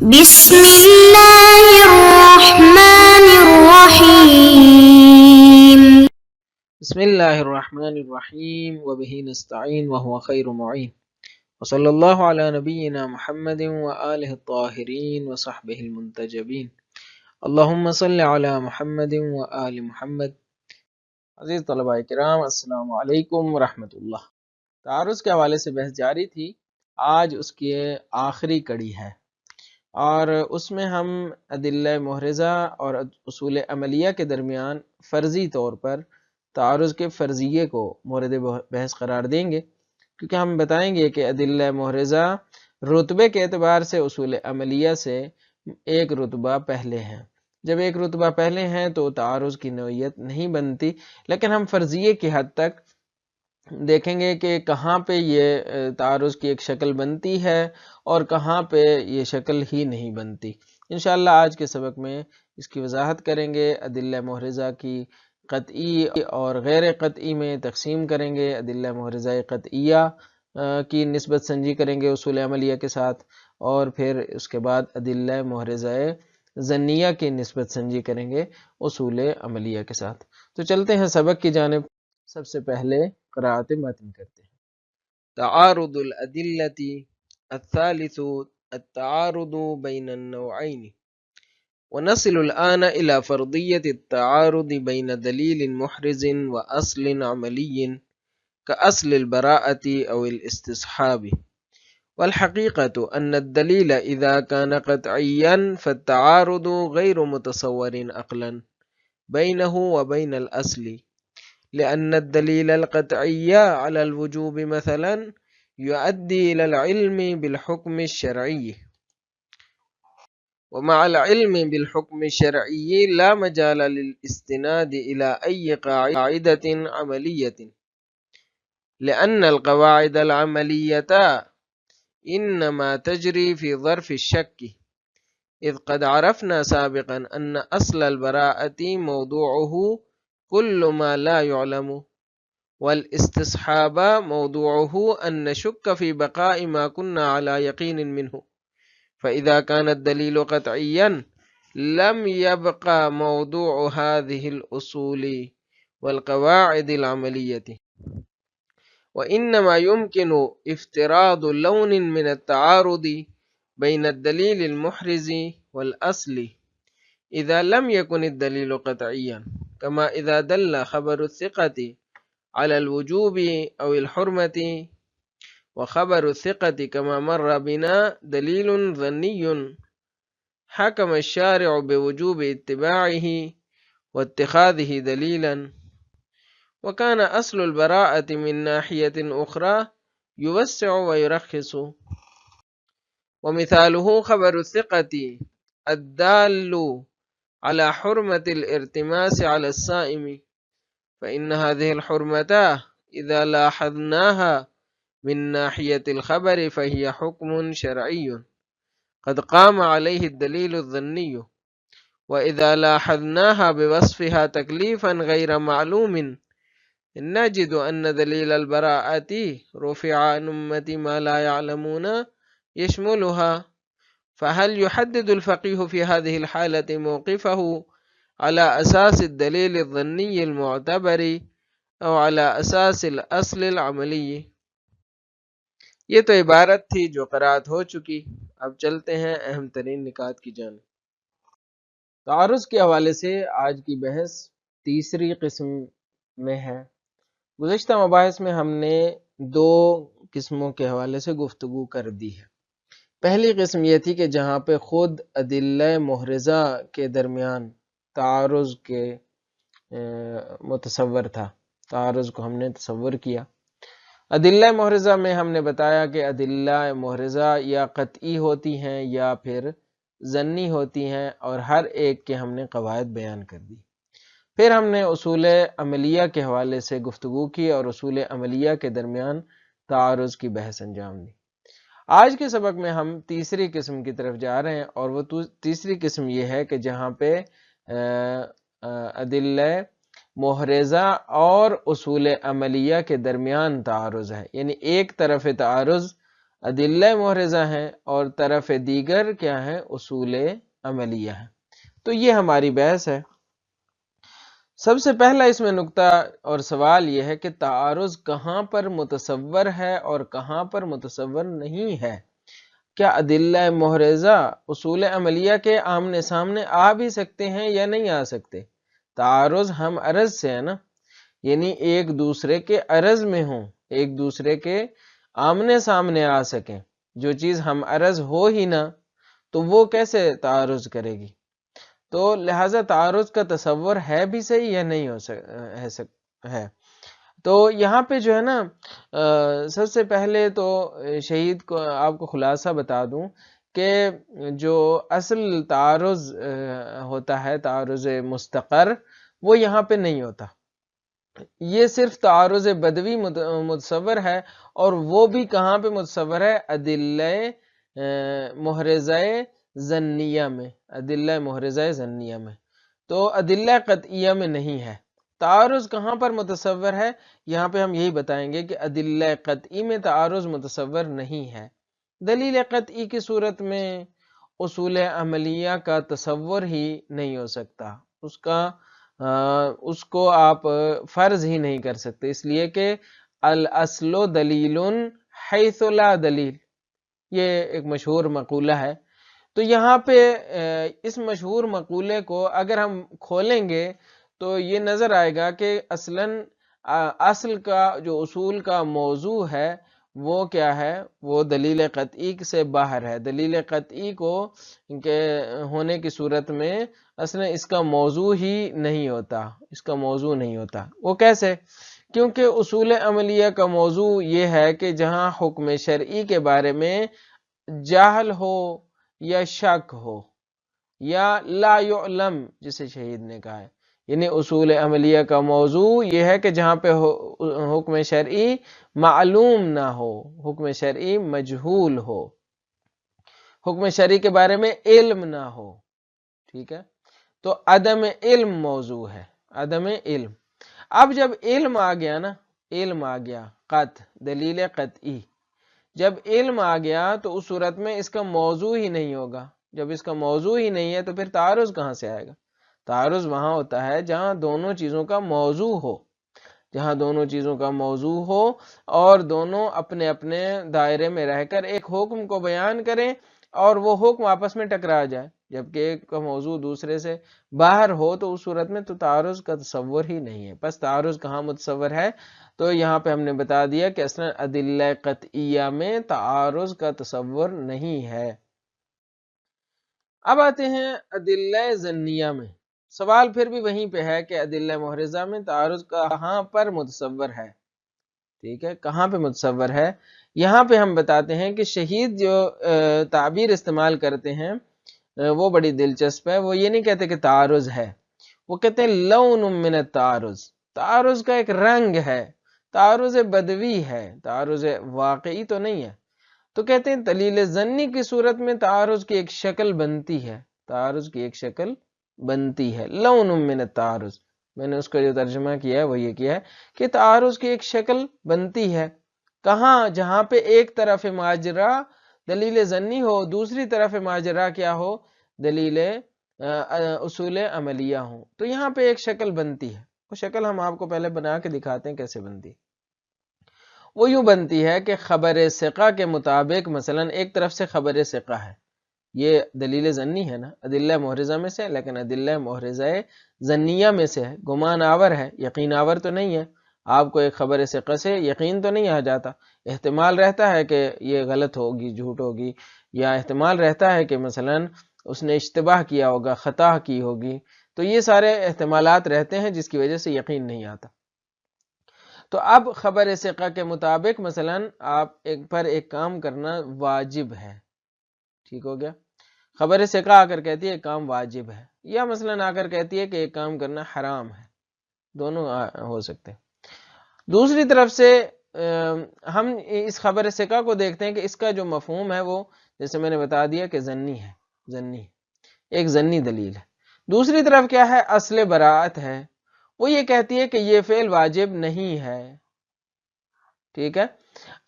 بسم الله الرحمن الرحيم. بسم اللہ الرحمن الرحیم وبہ نستعین وهو خیر معین وصلی اللہ علی نبینا محمد وآلہ الطاہرین وصحبہ المنتجبین اللہم صلی علی محمد وآل محمد۔ عزیز طلباء کرام، السلام علیکم ورحمۃ اللہ۔ تعارض کے حوالے سے بحث جاری تھی، آج اس کی آخری کڑی ہے اور اس میں ہم ادلہ محرزہ اور اصول عملیہ کے درمیان فرضی طور پر تعارض کے فرضیے کو مورد بحث قرار دیں گے، کیونکہ ہم بتائیں گے کہ ادلہ محرزہ رتبے کے اعتبار سے اصول عملیہ سے ایک رتبہ پہلے ہیں۔ جب ایک رتبہ پہلے ہیں تو تعارض کی نوعیت نہیں بنتی، لیکن ہم فرضیے کی حد تک دیکھیں گے کہ کہاں پہ یہ تعارض کی ایک شکل بنتی ہے اور کہاں پہ یہ شکل ہی نہیں بنتی۔ انشاءاللہ آج کے سبق میں اس کی وضاحت کریں گے، ادلہ محرزہ کی قطعی اور غیر قطعی میں تقسیم کریں گے، ادلہ محرزہ قطعیہ کی نسبت سنجی کریں گے اصول عملیہ کے ساتھ، اور پھر اس کے بعد ادلہ محرزہ ظنیہ کی نسبت سنجی کریں گے اصول عملیہ کے ساتھ۔ تو چلتے ہیں سبق کی جانب۔ سب سے پہلے قراءت متن کرتے ہیں۔ تعارض الادلة الثالث التعارض بين النوعين، ونصل الآن إلى فرضية التعارض بين دليل محرز وأصل عملي كأصل البراءة أو الاستصحاب. والحقيقة أن الدليل إذا كان قطعيا فالتعارض غير متصور عقلا بينه وبين الأصل، لأن الدليل القطعي على الوجوب مثلا يؤدي إلى العلم بالحكم الشرعي، ومع العلم بالحكم الشرعي لا مجال للاستناد إلى أي قاعدة عملية، لأن القواعد العملية إنما تجري في ظرف الشك، إذ قد عرفنا سابقا أن أصل البراءة موضوعه كل ما لا يعلم، والاستصحاب موضوعه أن نشك في بقاء ما كنا على يقين منه، فإذا كان الدليل قطعيا لم يبقى موضوع هذه الأصول والقواعد العملية، وإنما يمكن افتراض لون من التعارض بين الدليل المحرز والأصل إذا لم يكن الدليل قطعيا، كما إذا دل خبر الثقة على الوجوب أو الحرمة، وخبر الثقة كما مر بنا دليل ظني حكم الشارع بوجوب اتباعه واتخاذه دليلا، وكان أصل البراءة من ناحية أخرى يوسع ويرخص، ومثاله خبر الثقة الدال على حرمة الارتماس على الصائم، فإن هذه الحرمة إذا لاحظناها من ناحية الخبر فهي حكم شرعي قد قام عليه الدليل الظني، وإذا لاحظناها بوصفها تكليفا غير معلوم نجد أن دليل البراءة رفع عن أمة ما لا يعلمون يشملها، فهل يحدد الفقيه في هذه الحالة موقفه على أساس الدليل الظني المعتبر أو على أساس الأصل العملي؟ یہ تو عبارت تھی جو قرأت ہو چکی، اب چلتے ہیں اہم ترین نکات کی جانب۔ تعارض کے حوالے سے آج کی بحث تیسری قسم میں ہے۔ گزشتہ مباحث میں ہم نے دو قسموں کے حوالے سے گفتگو کر دی ہے۔ پہلی قسم یہ تھی کہ جہاں پہ خود ادلہ محرزہ کے درمیان تعارض کے متصور تھا، تعارض کو ہم نے تصور کیا۔ ادلہ محرزہ میں ہم نے بتایا کہ ادلہ محرزہ یا قطعی ہوتی ہیں یا پھر ظنی ہوتی ہیں، اور ہر ایک کے ہم نے قواعد بیان کر دی۔ پھر ہم نے اصول عملیہ کے حوالے سے گفتگو کی اور اصول عملیہ کے درمیان تعارض کی بحث انجام دی۔ آج کے سبق میں ہم تیسری قسم کی طرف جا رہے ہیں، اور وہ تیسری قسم یہ ہے کہ جہاں پہ ادلہ محرزہ اور اصول عملیہ کے درمیان تعارض ہے، یعنی ایک طرف تعارض ادلہ محرزہ ہیں اور طرف دیگر کیا ہیں؟ اصول عملیہ ہیں۔ تو یہ ہماری بحث ہے۔ سب سے پہلا اس میں نقطہ اور سوال یہ ہے کہ تعارض کہاں پر متصور ہے اور کہاں پر متصور نہیں ہے؟ کیا ادلہ محرزہ اصول عملیہ کے آمنے سامنے آ بھی سکتے ہیں یا نہیں آ سکتے؟ تعارض ہم عرض سے ہے نا، یعنی ایک دوسرے کے عرض میں ہوں، ایک دوسرے کے آمنے سامنے آ سکیں۔ جو چیز ہم عرض ہو ہی نہ تو وہ کیسے تعارض کرے گی؟ تو لہٰذا تعارض کا تصور ہے بھی صحیح یا نہیں ہے۔ تو یہاں پہ جو ہے نا سب سے پہلے تو شہید کو آپ کو خلاصہ بتا دوں کہ جو اصل تعارض ہوتا ہے، تعارض مستقر، وہ یہاں پہ نہیں ہوتا۔ یہ صرف تعارض بدوی متصور ہے، اور وہ بھی کہاں پہ متصور ہے؟ ادلہ محرزہ ظنیہ میں، ادلہ محرزہ ظنیہ میں۔ تو ادلہ قطعیہ میں نہیں ہے۔ تعارض کہاں پر متصور ہے؟ یہاں پہ ہم یہی بتائیں گے کہ ادلہ قطعی میں تعارض متصور نہیں ہے۔ دلیل قطعی کی صورت میں اصول عملیہ کا تصور ہی نہیں ہو سکتا، اس کو آپ فرض ہی نہیں کر سکتے، اس لیے کہ الاصل دلیل حیث لا دلیل، یہ ایک مشہور مقولہ ہے۔ تو یہاں پہ اس مشہور مقولے کو اگر ہم کھولیں گے تو یہ نظر آئے گا کہ اصل کا جو اصول کا موضوع ہے وہ کیا ہے؟ وہ دلیل قطعی سے باہر ہے۔ دلیل قطعی کو ہونے کی صورت میں اصلا اس کا موضوع ہی نہیں ہوتا، اس کا موضوع نہیں ہوتا۔ وہ کیسے؟ کیونکہ اصول عملیہ کا موضوع یہ ہے کہ جہاں حکم شرعی کے بارے میں جہل ہو یا شک ہو یا لا یعلم، جسے شہید نے کہا ہے، یعنی اصول عملیہ کا موضوع یہ ہے کہ جہاں پہ حکم شرعی معلوم نہ ہو، حکم شرعی مجہول ہو، حکم شرعی کے بارے میں علم نہ ہو، ٹھیک ہے؟ تو عدم علم موضوع ہے، عدم علم۔ اب جب علم آ گیا نا، علم آ گیا، دلیل قطعی، جب علم آ گیا تو اس صورت میں اس کا موضوع ہی نہیں ہوگا۔ جب اس کا موضوع ہی نہیں ہے تو پھر تعارض کہاں سے آئے گا؟ تعارض وہاں ہوتا ہے جہاں دونوں چیزوں کا موضوع ہو، جہاں دونوں چیزوں کا موضوع ہو اور دونوں اپنے اپنے دائرے میں رہ کر ایک حکم کو بیان کریں اور وہ حکم آپس میں ٹکرا جائے، جبکہ ایک کا موضوع دوسرے سے باہر ہو تو اس صورت میں تو تعارض کا تصور ہی نہیں ہے۔ پس تعارض کہاں متصور ہے؟ تو یہاں پہ ہم نے بتا دیا کہ اصلا ادلہ قطعیہ میں تعارض کا تصور نہیں ہے۔ اب آتے ہیں ادلہ ظنیہ میں۔ سوال پھر بھی وہیں پہ ہے کہ ادلہ محرزہ میں تعارض کہاں پر متصور ہے؟ ٹھیک ہے، کہاں پہ متصور ہے؟ یہاں پہ ہم بتاتے ہیں کہ شہید جو تعبیر استعمال کرتے ہیں وہ بڑی دلچسپ ہے۔ وہ یہ نہیں کہتے کہ تعارض ہے، وہ کہتے ہیں لون من التعارض، تعارض کا ایک رنگ ہے، تعارض بدوی ہے، تعارض واقعی تو نہیں ہے۔ تو کہتے ہیں دلیل ظنی کی صورت میں تعارض کی ایک شکل بنتی ہے، تعارض کی ایک شکل بنتی ہے، لون من التعارض۔ میں نے اس کا جو ترجمہ کیا ہے وہ یہ کیا ہے کہ تعارض کی ایک شکل بنتی ہے۔ کہاں؟ جہاں پہ ایک طرف ماجرا دلیل ظنی ہو، دوسری طرف ماجرا کیا ہو؟ دلیل اصول عملیہ ہوں، تو یہاں پہ ایک شکل بنتی ہے۔ وہ شکل ہم آپ کو پہلے بنا کے دکھاتے ہیں کیسے بنتی ہے۔ وہ یوں بنتی ہے کہ خبر ثقہ کے مطابق، مثلا ایک طرف سے خبر ثقہ ہے، یہ دلیل ظنی ہے نا، ادلہ محرزہ میں سے، لیکن ادلہ محرزہ ظنیہ میں سے ہے، گمان آور ہے، یقین آور تو نہیں ہے۔ آپ کو ایک خبر ثقہ سے یقین تو نہیں آ جاتا، احتمال رہتا ہے کہ یہ غلط ہوگی، جھوٹ ہوگی، یا احتمال رہتا ہے کہ مثلا اس نے اشتباہ کیا ہوگا، خطا کی ہوگی، تو یہ سارے احتمالات رہتے ہیں جس کی وجہ سے یقین نہیں آتا۔ تو اب خبر ثقہ کے مطابق مثلا آپ ایک کام کرنا واجب ہے، ٹھیک ہو گیا؟ خبر ثقہ آ کر کہتی ہے ایک کام واجب ہے، یا مثلا آ کر کہتی ہے کہ ایک کام کرنا حرام ہے، دونوں ہو سکتے ہیں۔ دوسری طرف سے ہم اس خبر ثقہ کو دیکھتے ہیں کہ اس کا جو مفہوم ہے وہ جیسے میں نے بتا دیا کہ ظنی ہے، ظنی ایک ظنی دلیل ہے۔ دوسری طرف کیا ہے؟ اصل براءت ہے، وہ یہ کہتی ہے کہ یہ فعل واجب نہیں ہے، ٹھیک ہے؟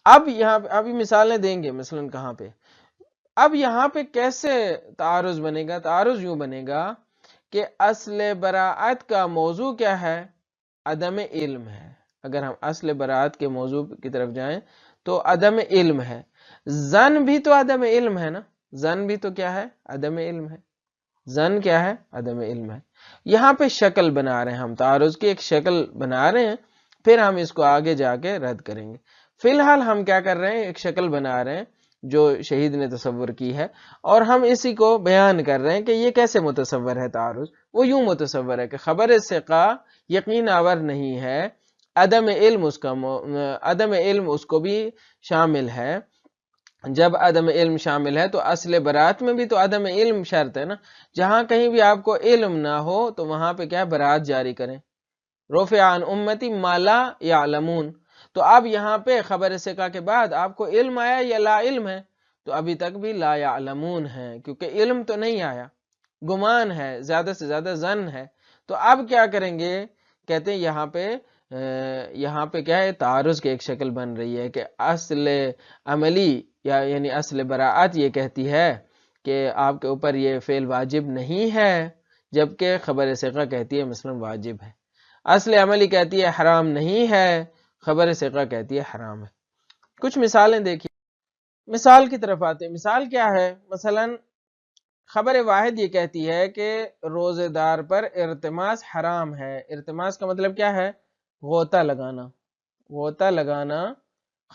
اب یہاں پہ ابھی مثالیں دیں گے مثلاً کہاں پہ. اب یہاں پہ کیسے تعارض بنے گا؟ تعارض یوں بنے گا کہ اصل براعت کا موضوع کیا ہے؟ عدم علم ہے. اگر ہم اصل براعت کے موضوع کی طرف جائیں تو عدم علم ہے. زن بھی تو عدم علم ہے نا، زن بھی تو کیا ہے؟ عدم علم ہے. زن کیا ہے؟ عدم علم ہے. یہاں پہ شکل بنا رہے ہیں ہم، تعارض کی ایک شکل بنا رہے ہیں، پھر ہم اس کو آگے جا کے رد کریں گے. فی الحال ہم کیا کر رہے ہیں؟ ایک شکل بنا رہے ہیں جو شہید نے تصور کی ہے، اور ہم اسی کو بیان کر رہے ہیں کہ یہ کیسے متصور ہے تعارض. وہ یوں متصور ہے کہ خبر ثقہ یقین آور نہیں ہے، عدم علم اس کا عدم علم اس کو بھی شامل ہے. جب عدم علم شامل ہے تو اصل برات میں بھی تو عدم علم شرط ہے نا. جہاں کہیں بھی آپ کو علم نہ ہو تو وہاں پہ کیا برات جاری کریں. رفع عن امتی ما لا یعلمون. تو اب یہاں پہ خبر ثقہ کے بعد آپ کو علم آیا یا لا علم ہے؟ تو ابھی تک بھی لا یعلمون ہے، کیونکہ علم تو نہیں آیا، گمان ہے، زیادہ سے زیادہ ظن ہے. تو اب کیا کریں گے؟ کہتے ہیں یہاں پہ کیا ہے؟ تعارض کی ایک شکل بن رہی ہے کہ اصل عملی یعنی اصل براعت یہ کہتی ہے کہ آپ کے اوپر یہ فعل واجب نہیں ہے، جبکہ خبر ثقہ کہتی ہے مثلا واجب ہے. اصل عملی کہتی ہے حرام نہیں ہے، خبر ثقہ کہتی ہے حرام ہے. کچھ مثالیں دیکھیے. مثال کی طرف آتے ہیں. مثال کیا ہے؟ مثلا خبر واحد یہ کہتی ہے کہ روزے دار پر ارتماس حرام ہے. ارتماس کا مطلب کیا ہے؟ غوطہ لگانا. غوطہ لگانا.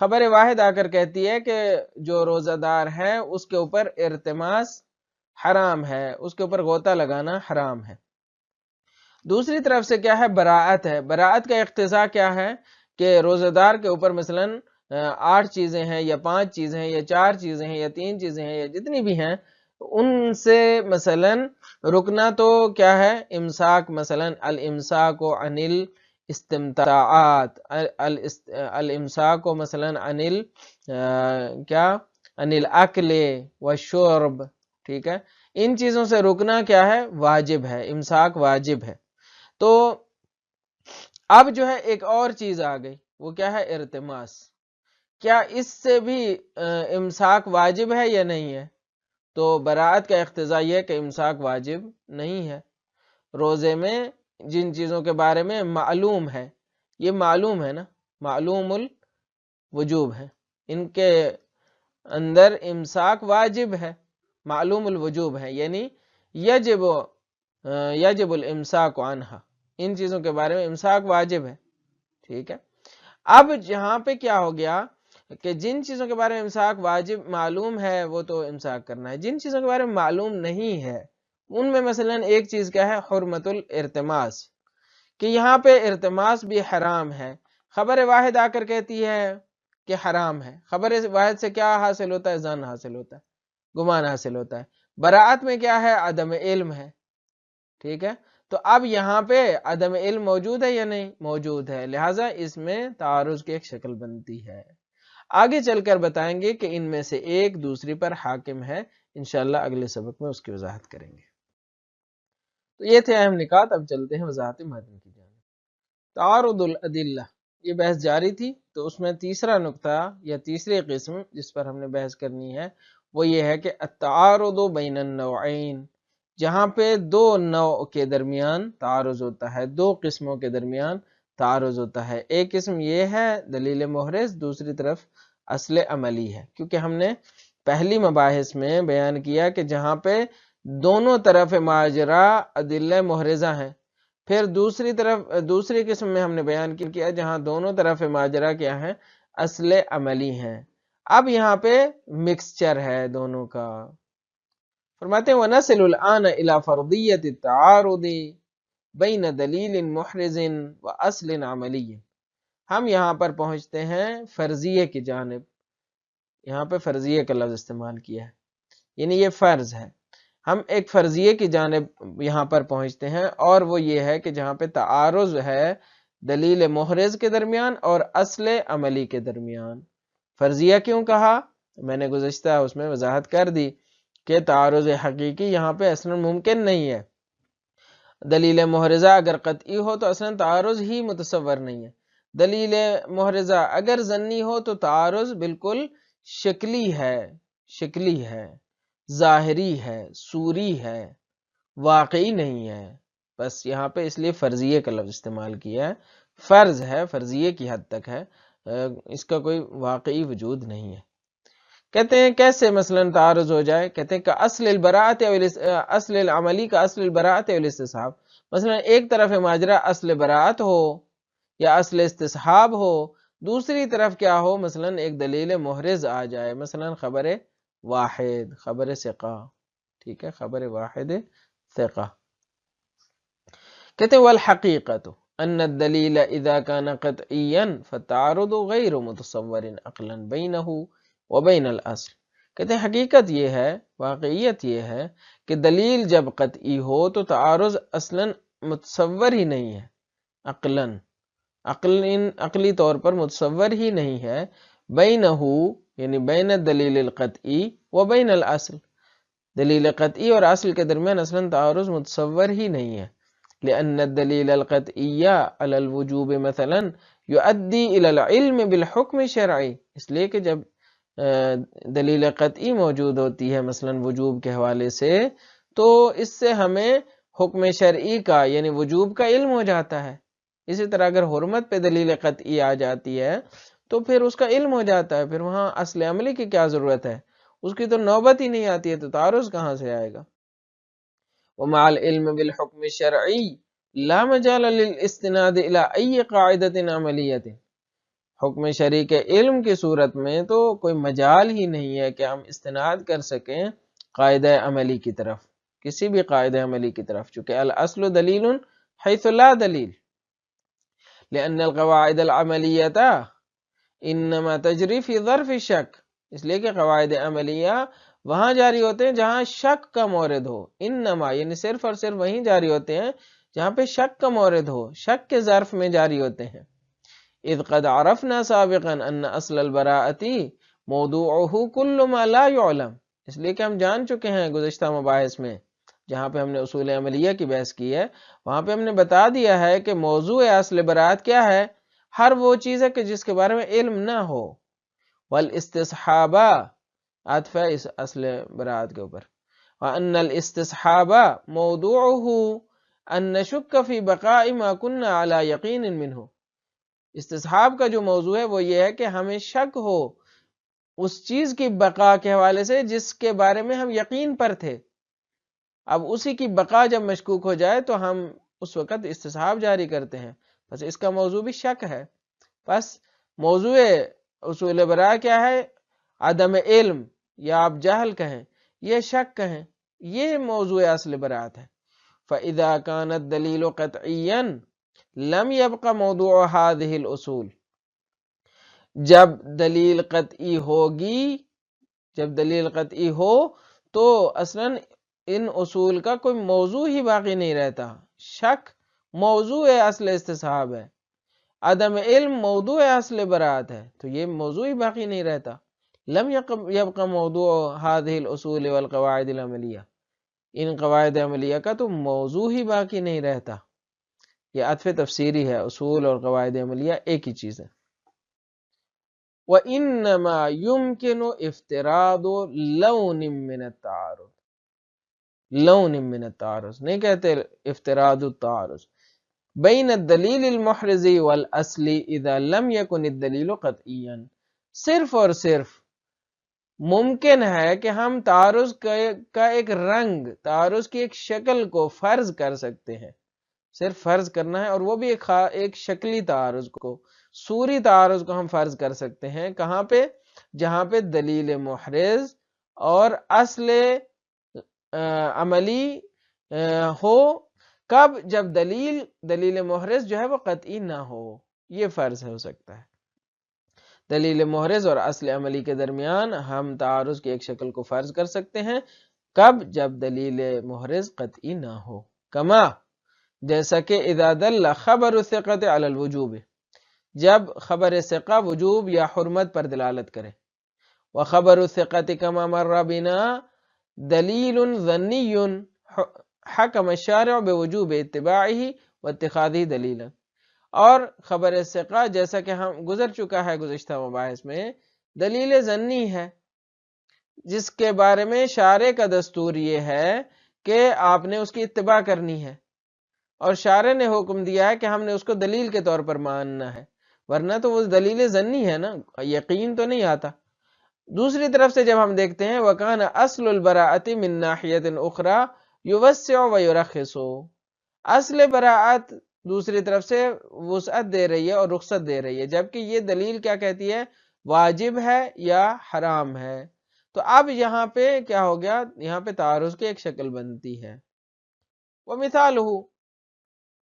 خبر واحد آ کر کہتی ہے کہ جو روزہ دار ہے اس کے اوپر ارتماس حرام ہے، اس کے اوپر غوطہ لگانا حرام ہے. دوسری طرف سے کیا ہے؟ براعت ہے. براعت کا اقتضا کیا ہے؟ کہ روزہ دار کے اوپر مثلا 8 چیزیں ہیں یا 5 چیزیں ہیں یا 4 چیزیں ہیں یا 3 چیزیں ہیں یا جتنی بھی ہیں، ان سے مثلا رکنا تو کیا ہے؟ امساک. مثلا الامساک عن الاستمتاعات، الامساک مثلا عن کیا؟ عن الاکل والشرب. ٹھیک ہے، ان چیزوں سے رکنا کیا ہے؟ واجب ہے، امساک واجب ہے. تو اب جو ہے ایک اور چیز آ گئی، وہ کیا ہے؟ ارتماس. کیا اس سے بھی امساک واجب ہے یا نہیں ہے؟ تو براعت کا اقتضا یہ ہے کہ امساک واجب نہیں ہے. روزے میں جن چیزوں کے بارے میں معلوم ہے، یہ معلوم ہے نا، معلوم الوجوب ہے، ان کے اندر امساک واجب ہے، معلوم الوجوب ہے، یعنی یجب الامساک عنہا، ان چیزوں کے بارے میں امساک واجب ہے. ٹھیک ہے. اب جہاں پہ کیا ہو گیا کہ جن چیزوں کے بارے میں امساک واجب معلوم ہے وہ تو امساک کرنا ہے، جن چیزوں کے بارے میں معلوم نہیں ہے ان میں مثلا ایک چیز کیا ہے؟ حرمت الارتماس، کہ یہاں پہ ارتماس بھی حرام ہے. خبر واحد آ کر کہتی ہے کہ حرام ہے. خبر واحد سے کیا حاصل ہوتا ہے؟ ظن حاصل ہوتا ہے، گمان حاصل ہوتا ہے. براعت میں کیا ہے؟ عدم علم ہے. ٹھیک ہے. تو اب یہاں پہ عدم علم موجود ہے یا نہیں؟ موجود ہے، لہٰذا اس میں تعارض کی ایک شکل بنتی ہے. آگے چل کر بتائیں گے کہ ان میں سے ایک دوسری پر حاکم ہے. انشاءاللہ اگلے سبق میں اس کی وضاحت کریں گے. تو یہ تھے اہم نکات. اب چلتے ہیں وضاحت متن کی جانب. تعارض الادلہ، یہ بحث جاری تھی، تو اس میں تیسرا نقطہ یا تیسری قسم جس پر ہم نے بحث کرنی ہے وہ یہ ہے کہ التعارض بین النوعین، جہاں پہ دو نوع کے درمیان تعارض ہوتا ہے، دو قسموں کے درمیان تعارض ہوتا ہے. ایک قسم یہ ہے دلیل محرز، دوسری طرف اصل عملی ہے. کیونکہ ہم نے پہلی مباحث میں بیان کیا کہ جہاں پہ دونوں طرف ماجرا ادلہ محرزہ ہیں، پھر دوسری قسم میں ہم نے بیان کیا جہاں دونوں طرف ماجرا کیا ہے؟ اصل عملی ہیں. اب یہاں پہ مکسچر ہے دونوں کا. فرماتے ہیں وَنَصِلُ الْآنَ إِلَى فَرْضِيَّةِ التَّعَارُضِ بَيْنَ دَلِيلٍ مُحْرِزٍ وَأَصْلٍ عَمَلِيٍّ. ہم یہاں پر پہنچتے ہیں فرضیے کی جانب. یہاں پہ فرضیے کا لفظ استعمال کیا ہے، یعنی یہ فرض ہے. ہم ایک فرضیے کی جانب یہاں پر پہنچتے ہیں، اور وہ یہ ہے کہ جہاں پہ تعارض ہے دلیل محرز کے درمیان اور اصل عملی کے درمیان. فرضیہ کیوں کہا؟ میں نے گزشتہ اس میں وضاحت کر دی کہ تعارض حقیقی یہاں پہ اصلا ممکن نہیں ہے. دلیل محرزہ اگر قطعی ہو تو اصلا تعارض ہی متصور نہیں ہے. دلیل محرزہ اگر ظنی ہو تو تعارض بالکل شکلی ہے، ظاہری ہے، صوری ہے، واقعی نہیں ہے. بس یہاں پہ اس لیے فرضیے کا لفظ استعمال کیا ہے. فرض ہے، فرضیے کی حد تک ہے، اس کا کوئی واقعی وجود نہیں ہے. کہتے ہیں کیسے مثلا تعارض ہو جائے؟ کہتے ہیں کہ اصل البراءت اصل العملی کا اصل البراءت والاستصحاب. مثلا ایک طرف ماجرا اصل براءت ہو یا اصل استصحاب ہو، دوسری طرف کیا ہو، مثلا ایک دلیل محرز آ جائے، مثلا خبر واحد، خبر ثقہ. ٹھیک ہے، خبر واحد ثقہ. کہتے ہیں والحقیقت ان الدلیل اذا كان قطعیا فالتعارض غیر متصور عقلا بینہ وبین الاصل. کہتے ہیں حقیقت یہ ہے، واقعیت یہ ہے کہ دلیل جب قطعی ہو تو تعارض اصلا متصور ہی نہیں ہے، عقلی طور پر متصور ہی نہیں ہے، بینہ یعنی بین الدلیل القطعی وبین الاصل، دلیل قطعی اور اصل کے درمیان اصلا تعارض متصور ہی نہیں ہے. لأن الدلیل القطعی علی الوجوب مثلا یؤدی الی العلم بالحکم الشرعی. اس لیے کہ جب دلیل قطعی موجود ہوتی ہے مثلا وجوب کے حوالے سے، تو اس سے ہمیں حکم شرعی کا یعنی وجوب کا علم ہو جاتا ہے. اسی طرح اگر حرمت پہ دلیل قطعی آ جاتی ہے تو پھر اس کا علم ہو جاتا ہے، پھر وہاں اصل عملی کی کیا ضرورت ہے، اس کی تو نوبت ہی نہیں آتی ہے، تو تعارض کہاں سے آئے گا. ومع العلم بالحکم الشرعی لا مجال للاستناد الى ای قاعدۃ عملیۃ. حکم شرعی کے علم کی صورت میں تو کوئی مجال ہی نہیں ہے کہ ہم استناد کر سکیں قاعدہ عملی کی طرف، کسی بھی قاعدہ عملی کی طرف، چونکہ الاصل دلیل حیث لا دلیل. لأن القواعد العملیۃ انما تجری فی ظرف الشک. اس لیے کہ قواعد عملیہ وہاں جاری ہوتے ہیں جہاں شک کا مورد ہو، انما یعنی صرف اور صرف وہیں جاری ہوتے ہیں جہاں پہ شک کا مورد ہو، شک کے ظرف میں جاری ہوتے ہیں. اذ قد عرفنا سابقا ان اصل البراءۃ موضوعه كل ما لا يعلم. اس لیے کہ ہم جان چکے ہیں گزشتہ مباحث میں، جہاں پہ ہم نے اصول عملیہ کی بحث کی ہے، وہاں پہ ہم نے بتا دیا ہے کہ موضوع اصل براءت کیا ہے، ہر وہ چیز ہے کہ جس کے بارے میں علم نہ ہو. والاستصحاب عطف ہے اس اصل براءت کے اوپر. وان الاستصحاب موضوعه ان نشک فی بقاء ما كنا على یقین منه. استصحاب کا جو موضوع ہے وہ یہ ہے کہ ہمیں شک ہو اس چیز کی بقا کے حوالے سے جس کے بارے میں ہم یقین پر تھے. اب اسی کی بقا جب مشکوک ہو جائے تو ہم اس وقت استصحاب جاری کرتے ہیں. بس اس کا موضوع بھی شک ہے. بس موضوع اصول براء کیا ہے؟ عدم علم، یا آپ جہل کہیں، یہ شک کہیں، یہ موضوع اصل براءت ہے. فَإِذَا كَانَ الدَّلِيلُ قَطْعِيًّا لم يبقى موضوع هذه الاصول. جب دلیل قطعی ہوگی، جب دلیل قطعی ہو تو اصلا ان اصول کا کوئی موضوع ہی باقی نہیں رہتا. شک موضوع اصل استصحاب ہے، عدم علم موضوع اصل براءت ہے، تو یہ موضوع ہی باقی نہیں رہتا. لم يبقى موضوع هذه الاصول والقواعد العملیہ. ان قواعد عملیہ کا تو موضوع ہی باقی نہیں رہتا. یہ عطف تفسیری ہے، اصول اور قواعد عملیہ ایک ہی چیز ہے. وَإِنَّمَا يُمْكِنُ افتراض لون من التعارض. لون من التعارض نہیں کہتے افتراض التعارض بین الدلیل المحرز والاصل اذا لم يكن الدلیل قطعیا. صرف اور صرف ممکن ہے کہ ہم تعارض کا ایک رنگ، تعارض کی ایک شکل کو فرض کر سکتے ہیں، صرف فرض کرنا ہے، اور وہ بھی ایک شکلی تعارض کو، صوری تعارض کو ہم فرض کر سکتے ہیں. کہاں پہ؟ جہاں پہ دلیل محرز اور اصل عملی ہو. کب؟ جب دلیل محرز جو ہے وہ قطعی نہ ہو. یہ فرض ہو سکتا ہے. دلیل محرز اور اصل عملی کے درمیان ہم تعارض کی ایک شکل کو فرض کر سکتے ہیں. کب؟ جب دلیل محرز قطعی نہ ہو. کما جیسا کہ اذا دل خبر الثقۃ علی الوجوب، جب خبر ثقہ وجوب یا حرمت پر دلالت کرے. وخبر الثقۃ کما مر بنا دلیل ظنی حکم الشارع بوجوب اتباعہ واتخاذہ دلیلا. اور خبر ثقہ جیسا کہ ہم گزر چکا ہے گزشتہ مباحث میں دلیل ظنی ہے، جس کے بارے میں شارع کا دستور یہ ہے کہ آپ نے اس کی اتباع کرنی ہے، اور شارع نے حکم دیا ہے کہ ہم نے اس کو دلیل کے طور پر ماننا ہے، ورنہ تو وہ دلیل ظنی ہے نا، یقین تو نہیں آتا۔ دوسری طرف سے جب ہم دیکھتے ہیں وَكَانَ أَصْلُ الْبَرَاءَةِ مِن نَاحِيَةٍ أُخْرَى يُوَسِّعُ وَيُرَخِّصُ، اصل براءت دوسری طرف سے وسعت دے رہی ہے اور رخصت دے رہی ہے، جبکہ یہ دلیل کیا کہتی ہے؟ واجب ہے یا حرام ہے۔ تو اب یہاں پہ کیا ہو گیا؟ یہاں پہ تعارض کی ایک شکل بنتی ہے۔ وَمِثَالُهُ،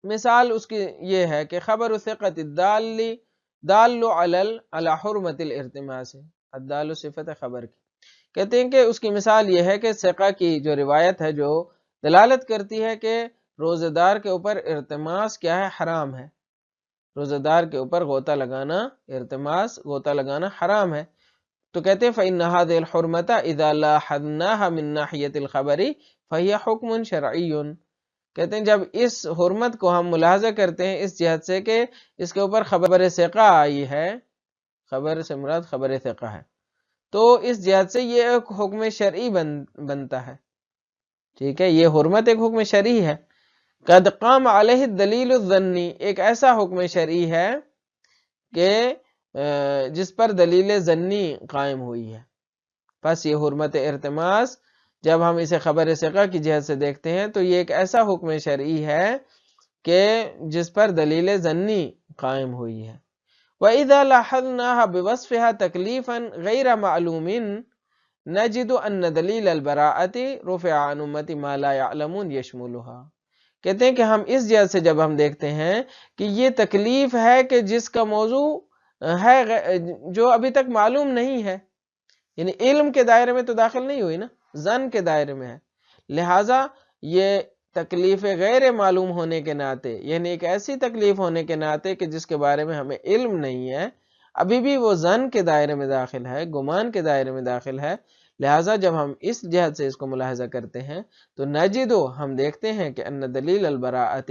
مثال اس کی یہ ہے کہ خبر ثقۃ الدال علی حرمت الارتماس، الدال صفت خبر کی، کہتے ہیں کہ اس کی مثال یہ ہے کہ ثقہ کی جو روایت ہے جو دلالت کرتی ہے کہ روزہ دار کے اوپر ارتماس کیا ہے؟ حرام ہے، روزہ دار کے اوپر غوطہ لگانا، ارتماس غوطہ لگانا حرام ہے، تو کہتے ہیں فَإِنَّ هَذِهِ الْحُرْمَةَ إِذَا لَاحَظْنَاهَا مِن نَاحِيَةِ الْخَبَرِ فَهِيَ حُكْمٌ شَرْعِيٌّ، کہتے ہیں جب اس حرمت کو ہم ملاحظہ کرتے ہیں اس جہت سے کہ اس کے اوپر خبر ثقہ آئی ہے، خبر سے مراد خبر ثقہ ہے، تو اس جہت سے یہ ایک حکم شرعی بنتا ہے، ٹھیک ہے، یہ حرمت ایک حکم شرعی ہے۔ قد قام علیہ الدلیل الظنی، ایک ایسا حکم شرعی ہے کہ جس پر دلیل ظنی قائم ہوئی ہے، پس یہ حرمت ارتماس جب ہم اسے خبر ثقہ کی جہت سے دیکھتے ہیں تو یہ ایک ایسا حکم شرعی ہے کہ جس پر دلیل ظنی قائم ہوئی ہے۔ وَإِذَا لَاحَظْنَاهَا بِوَصْفِهَا تَكْلِيفًا غَيْرَ مَعْلُومٍ نَجِدُ أَنَّ دَلِيلَ الْبَرَاءَةِ رُفِعَ عَنْ أُمَّةِ مَا لَا يَعْلَمُونَ يَشْمُلُهَا، کہتے ہیں کہ ہم اس جہت سے جب ہم دیکھتے ہیں کہ یہ تکلیف ہے کہ جس کا موضوع ہے جو ابھی تک معلوم نہیں ہے، یعنی علم کے دائرے میں تو داخل نہیں ہوئی نا، ظن کے دائرے میں ہے، لہٰذا یہ تکلیف غیر معلوم ہونے کے ناطے، یعنی ایک ایسی تکلیف ہونے کے ناطے کہ جس کے بارے میں ہمیں علم نہیں ہے، ابھی بھی وہ ظن کے دائرے میں داخل ہے، گمان کے دائرے میں داخل ہے، لہٰذا جب ہم اس جہت سے اس کو ملاحظہ کرتے ہیں تو نجدو، ہم دیکھتے ہیں کہ ان دلیل البراءت،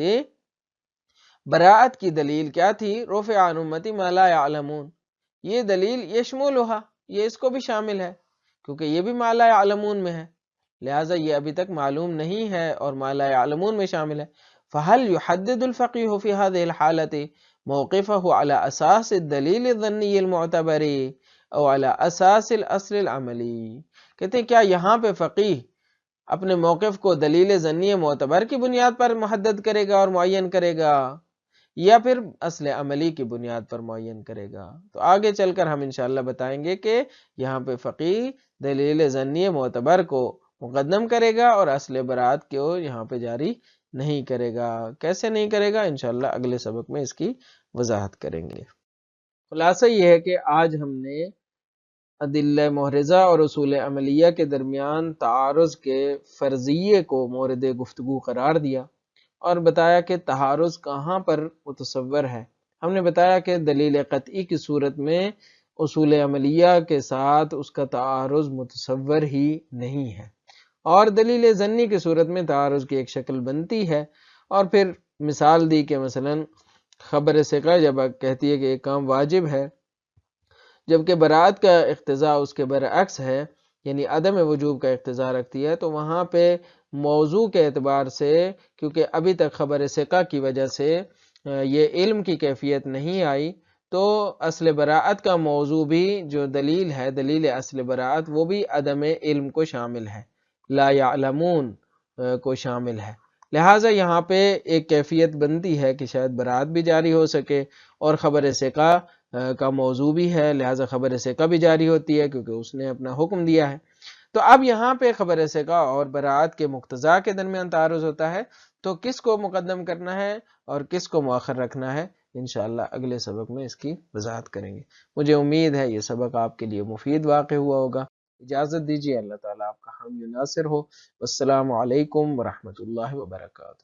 براءت کی دلیل کیا تھی؟ رفع عن امتی ما لا يعلمون، یہ دلیل یشملھا، یہ اس کو بھی شامل ہے کیونکہ یہ بھی ما لا يعلمون میں ہے، لہٰذا یہ ابھی تک معلوم نہیں ہے اور ما لا يعلمون میں شامل ہے۔ فهل يحدد الفقيه في هذه الحالة موقفه على اساس الدلیل الظنی المعتبر او على اساس الاصل العملی، کہتے ہیں کیا یہاں پہ فقیہ اپنے موقف کو دلیل ظنی معتبر کی بنیاد پر محدد کرے گا اور معین کرے گا، یا پھر اصل عملی کی بنیاد پر معین کرے گا؟ تو آگے چل کر ہم انشاءاللہ بتائیں گے کہ یہاں پہ فقیہ دلیل ظنی معتبر کو مقدم کرے گا اور اصل براءت کو یہاں پہ جاری نہیں کرے گا۔ کیسے نہیں کرے گا؟ انشاءاللہ اگلے سبق میں اس کی وضاحت کریں گے۔ خلاصہ یہ ہے کہ آج ہم نے ادلہ محرزہ اور اصول عملیہ کے درمیان تعارض کے فرضیے کو مورد گفتگو قرار دیا اور بتایا کہ تعارض کہاں پر متصور ہے۔ ہم نے بتایا کہ دلیل قطعی کی صورت میں اصول عملیہ کے ساتھ اس کا تعارض متصور ہی نہیں ہے، اور دلیل ظنی کی صورت میں تعارض کی ایک شکل بنتی ہے، اور پھر مثال دی کہ مثلا خبر ثقہ جب کہتی ہے کہ ایک کام واجب ہے جبکہ براءت کا اقتضاء اس کے برعکس ہے، یعنی عدم وجوب کا اقتضاء رکھتی ہے، تو وہاں پہ موضوع کے اعتبار سے کیونکہ ابھی تک خبر ثقہ کی وجہ سے یہ علم کی کیفیت نہیں آئی، تو اصل براءت کا موضوع بھی جو دلیل ہے، دلیل اصل براءت، وہ بھی عدم علم کو شامل ہے، لا یعلمون کو شامل ہے، لہٰذا یہاں پہ ایک کیفیت بنتی ہے کہ شاید براءت بھی جاری ہو سکے اور خبر ثقہ کا موضوع بھی ہے، لہٰذا خبر ثقہ بھی جاری ہوتی ہے کیونکہ اس نے اپنا حکم دیا ہے۔ تو اب یہاں پہ خبر ثقہ اور براءت کے مقتضا کے درمیان تعارض ہوتا ہے، تو کس کو مقدم کرنا ہے اور کس کو مؤخر رکھنا ہے، انشاءاللہ اگلے سبق میں اس کی وضاحت کریں گے۔ مجھے امید ہے یہ سبق آپ کے لیے مفید واقع ہوا ہوگا۔ اجازت دیجیے، اللہ تعالیٰ آپ کا حامی و ناصر ہو۔ والسلام علیکم ورحمۃ اللہ وبرکاتہ۔